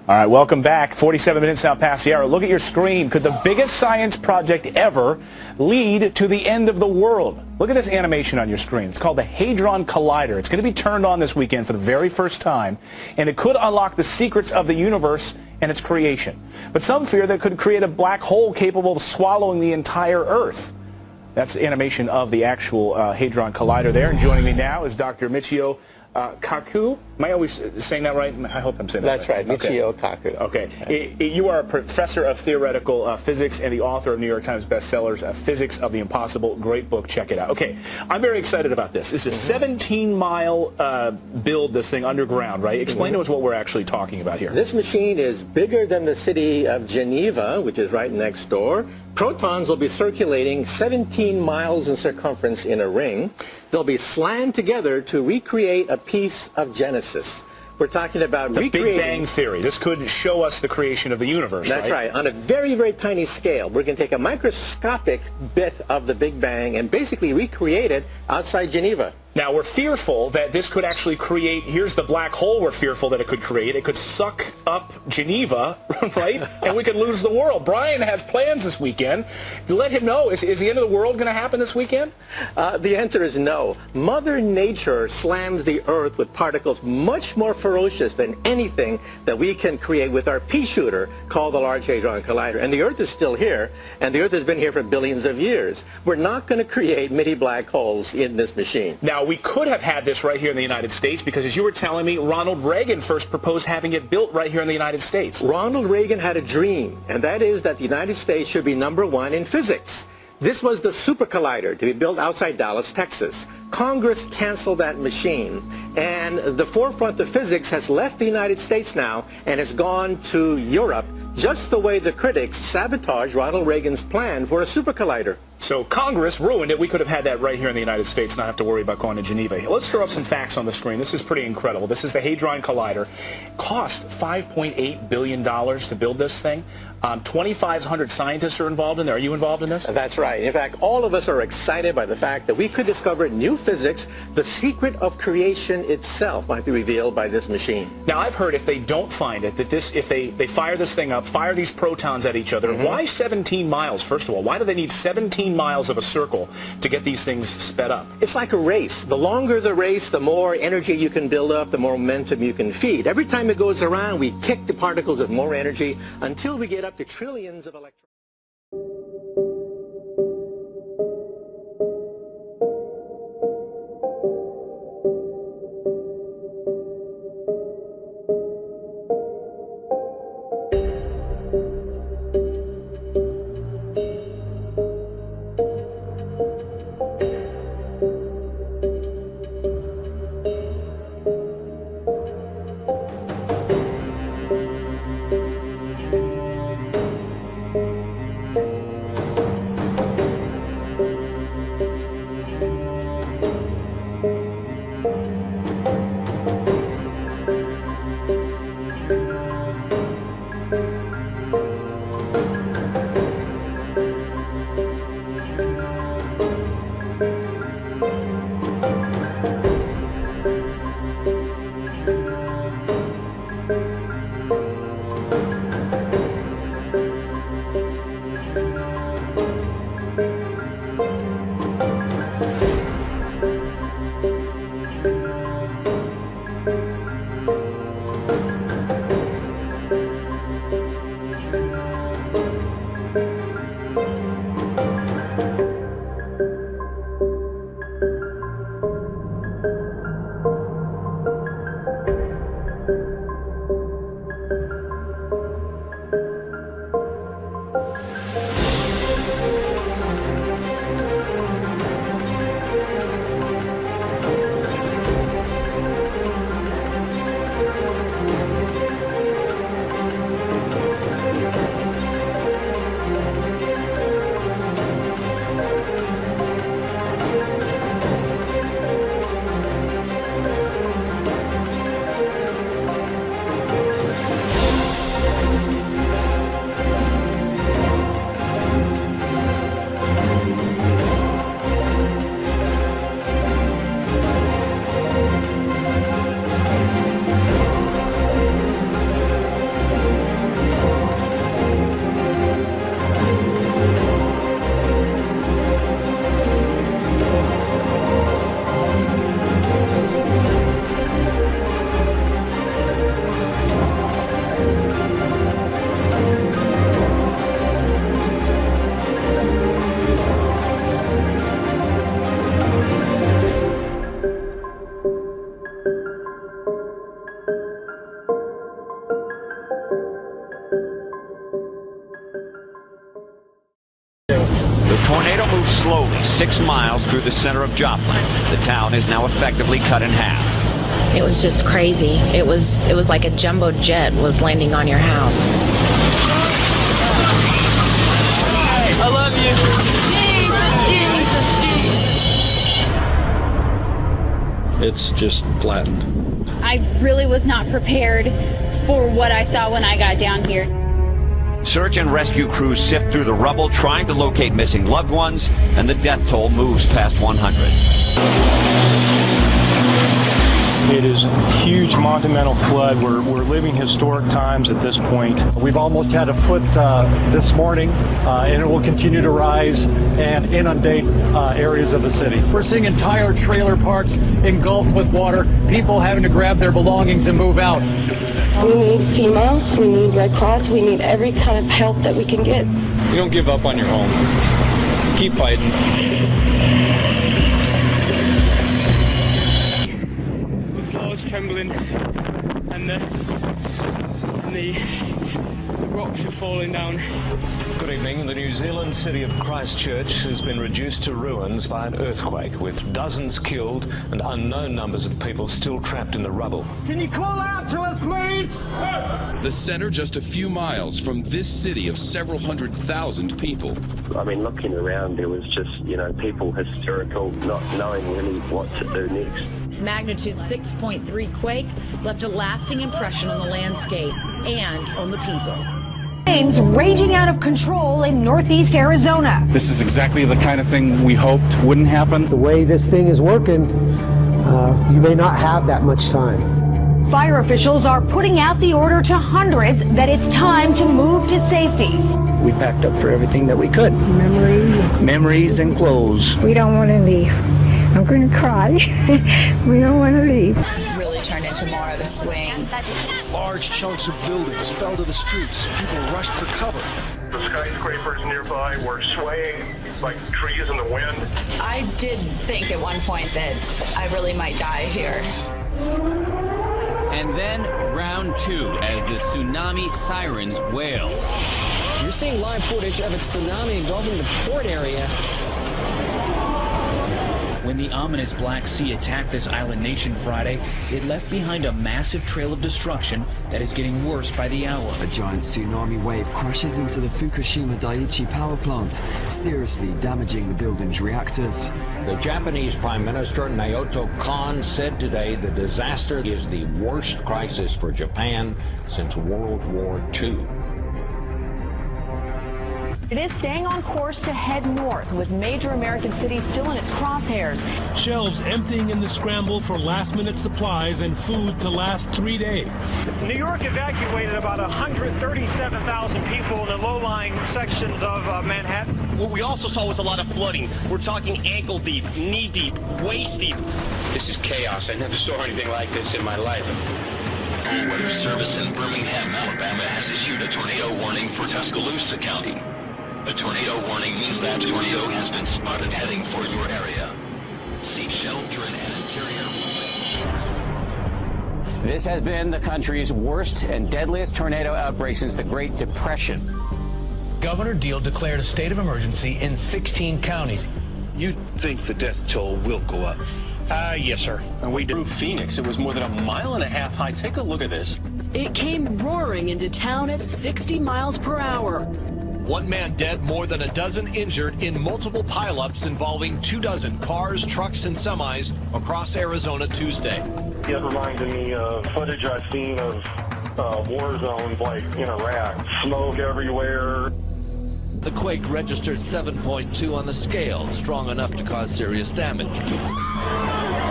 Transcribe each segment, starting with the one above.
All right, welcome back. 47 minutes now past the hour. Look at your screen. Could the biggest science project ever lead to the end of the world? Look at this animation on your screen. It's called the Hadron Collider. It's going to be turned on this weekend for the very first time, and it could unlock the secrets of the universe and its creation. But some fear that it could create a black hole capable of swallowing the entire Earth. That's animation of the actual Hadron Collider there. And joining me now is Dr. Michio Kaku. Am I always saying that right? I hope I'm saying that That's right, Michio Kaku. Okay. You are a professor of theoretical physics and the author of New York Times bestsellers, Physics of the Impossible. Great book. Check it out. Okay. I'm very excited about this. It's a 17-mile build, this thing underground, right? Explain to us what we're actually talking about here. This machine is bigger than the city of Geneva, which is right next door. Protons will be circulating 17 miles in circumference in a ring. They'll be slammed together to recreate a piece of Genesis. We're talking about the Big Bang Theory. This could show us the creation of the universe, That's right. On a very, very tiny scale. We're going to take a microscopic bit of the Big Bang and basically recreate it outside Geneva. Now, we're fearful that this could actually create, here's the black hole we're fearful that it could create. It could suck up Geneva, right? And we could lose the world. Brian has plans this weekend. Let him know, is the end of the world going to happen this weekend? The answer is no. Mother Nature slams the Earth with particles much more ferocious than anything that we can create with our pea shooter called the Large Hadron Collider. And the Earth is still here, and the Earth has been here for billions of years. We're not going to create mini black holes in this machine. Now, we could have had this right here in the United States because, as you were telling me, Ronald Reagan first proposed having it built right here in the United States. Ronald Reagan had a dream, and that is that the United States should be #1 in physics. This was the super collider to be built outside Dallas, Texas. Congress canceled that machine, and the forefront of physics has left the United States now and has gone to Europe, just the way the critics sabotaged Ronald Reagan's plan for a super collider. So Congress ruined it. We could have had that right here in the United States, not have to worry about going to Geneva. Let's throw up some facts on the screen. This is pretty incredible. This is the Hadron Collider. Cost $5.8 billion to build this thing. 2,500 scientists are involved in there. Are you involved in this? That's right. In fact, all of us are excited by the fact that we could discover new physics. The secret of creation itself might be revealed by this machine. Now, I've heard if they don't find it, that if they fire this thing up, fire these protons at each other, why 17 miles, first of all? Why do they need 17 miles of a circle to get these things sped up? It's like a race. The longer the race, the more energy you can build up, the more momentum you can feed. Every time it goes around, we kick the particles with more energy until we get up to trillions of electrons. tornado moved slowly 6 miles through the center of Joplin. The town is now effectively cut in half. It was just crazy. It was like a jumbo jet was landing on your house. I love you. It's just flattened. I really was not prepared for what I saw when I got down here. Search and rescue crews sift through the rubble trying to locate missing loved ones, and the death toll moves past 100. It is a huge monumental flood. We're living historic times at this point. We've almost had a foot this morning, and it will continue to rise and inundate areas of the city. We're seeing entire trailer parks engulfed with water, people having to grab their belongings and move out. We need FEMA, we need Red Cross, we need every kind of help that we can get. You don't give up on your home. Keep fighting. The floor is trembling and the rocks are falling down. Good evening. The New Zealand city of Christchurch has been reduced to ruins by an earthquake, with dozens killed and unknown numbers of people still trapped in the rubble. Can you call out to us, please? The center just a few miles from this city of several 100,000 people. I mean, looking around, there was just, people hysterical, not knowing really what to do next. Magnitude 6.3 quake left a lasting impression on the landscape and on the people. Flames raging out of control in northeast Arizona. This is exactly the kind of thing we hoped wouldn't happen. The way this thing is working, you may not have that much time. Fire officials are putting out the order to hundreds that it's time to move to safety. We packed up for everything that we could. Memories and clothes. We don't want to leave. I'm going to cry. We don't want to leave. It really turned into more of a swing. Large chunks of buildings fell to the streets as people rushed for cover. The skyscrapers nearby were swaying like trees in the wind. I did think at one point that I really might die here. And then round 2 as the tsunami sirens wail. You're seeing live footage of a tsunami engulfing the port area. When the ominous Black Sea attacked this island nation Friday, it left behind a massive trail of destruction that is getting worse by the hour. A giant tsunami wave crashes into the Fukushima Daiichi power plant, seriously damaging the building's reactors. The Japanese Prime Minister Naoto Kan said today the disaster is the worst crisis for Japan since World War II. It is staying on course to head north, with major American cities still in its crosshairs. Shelves emptying in the scramble for last-minute supplies and food to last 3 days. New York evacuated about 137,000 people in the low-lying sections of Manhattan. What we also saw was a lot of flooding. We're talking ankle-deep, knee-deep, waist-deep. This is chaos. I never saw anything like this in my life. Weather Service in Birmingham, Alabama has issued a tornado warning for Tuscaloosa County. A tornado warning means that a tornado has been spotted heading for your area. Seek shelter in an interior. This has been the country's worst and deadliest tornado outbreak since the Great Depression. Governor Deal declared a state of emergency in 16 counties. You think the death toll will go up? Yes, sir. And we drove Phoenix. It was more than 1.5 miles high. Take a look at this. It came roaring into town at 60 miles per hour. 1 man dead, more than a dozen injured in multiple pileups involving 24 cars, trucks, and semis across Arizona Tuesday. It reminded me of footage I've seen of war zones like in Iraq. Smoke everywhere. The quake registered 7.2 on the scale, strong enough to cause serious damage.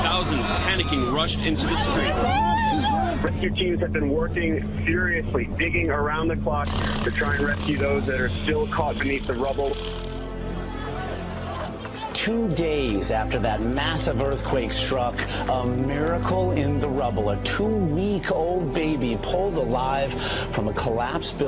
Thousands panicking rushed into the streets. Rescue teams have been working furiously, digging around the clock to try and rescue those that are still caught beneath the rubble. 2 days after that massive earthquake struck, a miracle in the rubble. A 2-week-old baby pulled alive from a collapsed building.